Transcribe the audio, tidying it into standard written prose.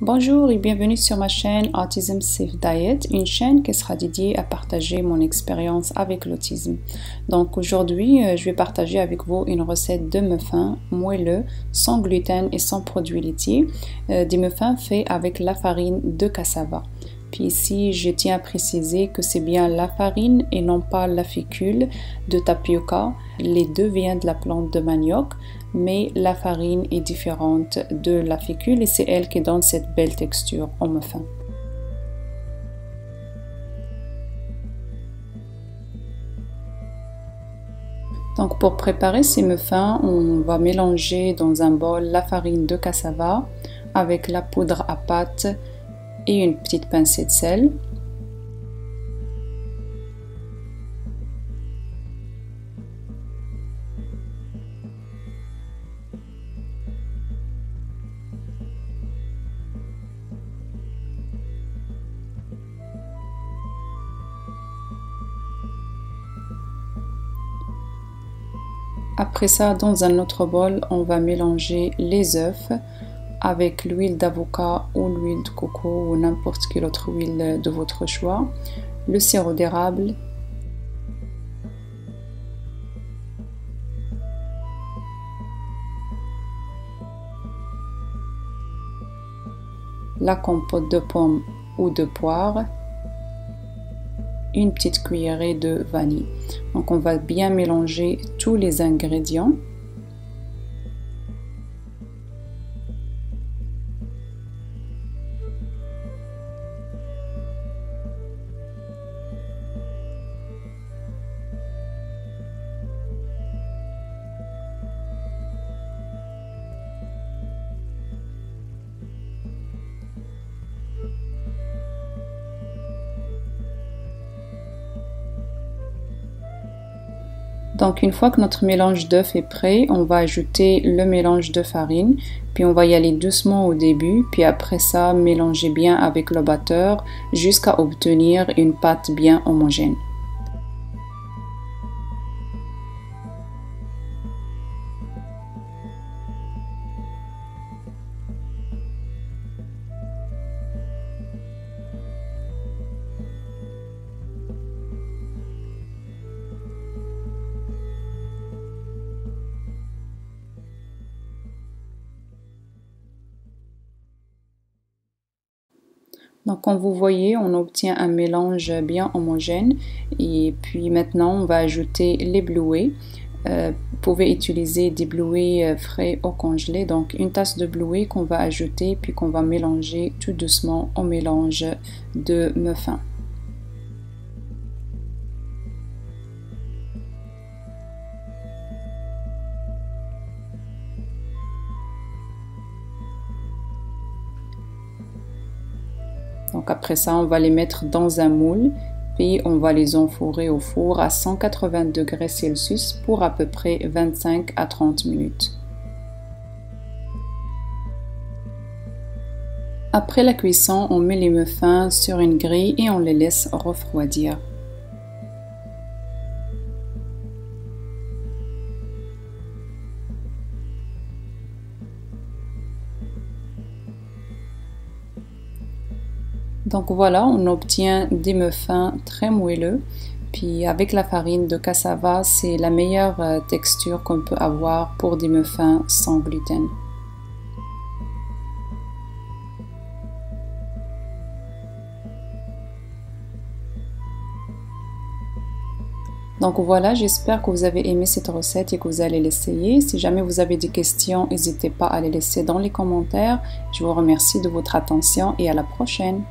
Bonjour et bienvenue sur ma chaîne Autism Safe Diet, une chaîne qui sera dédiée à partager mon expérience avec l'autisme. Donc aujourd'hui, je vais partager avec vous une recette de muffins moelleux, sans gluten et sans produits laitiers, des muffins faits avec la farine de cassava. Puis ici, je tiens à préciser que c'est bien la farine et non pas la fécule de tapioca. Les deux viennent de la plante de manioc, mais la farine est différente de la fécule et c'est elle qui donne cette belle texture au muffin. Donc pour préparer ces muffins, on va mélanger dans un bol la farine de cassava avec la poudre à pâte et une petite pincée de sel. Après ça, dans un autre bol, on va mélanger les œufs avec l'huile d'avocat ou l'huile de coco ou n'importe quelle autre huile de votre choix, le sirop d'érable, la compote de pommes ou de poire, une petite cuillerée de vanille. Donc on va bien mélanger tous les ingrédients. Donc une fois que notre mélange d'œufs est prêt, on va ajouter le mélange de farine, puis on va y aller doucement au début, puis après ça mélanger bien avec le batteur jusqu'à obtenir une pâte bien homogène. Donc comme vous voyez, on obtient un mélange bien homogène et puis maintenant on va ajouter les bleuets. Vous pouvez utiliser des bleuets frais ou congelés, donc une tasse de bleuets qu'on va ajouter puis qu'on va mélanger tout doucement au mélange de muffins. Donc après ça, on va les mettre dans un moule, puis on va les enfourrer au four à 180 degrés Celsius pour à peu près 25 à 30 minutes. Après la cuisson, on met les muffins sur une grille et on les laisse refroidir. Donc voilà, on obtient des muffins très moelleux. Puis avec la farine de cassava, c'est la meilleure texture qu'on peut avoir pour des muffins sans gluten. Donc voilà, j'espère que vous avez aimé cette recette et que vous allez l'essayer. Si jamais vous avez des questions, n'hésitez pas à les laisser dans les commentaires. Je vous remercie de votre attention et à la prochaine.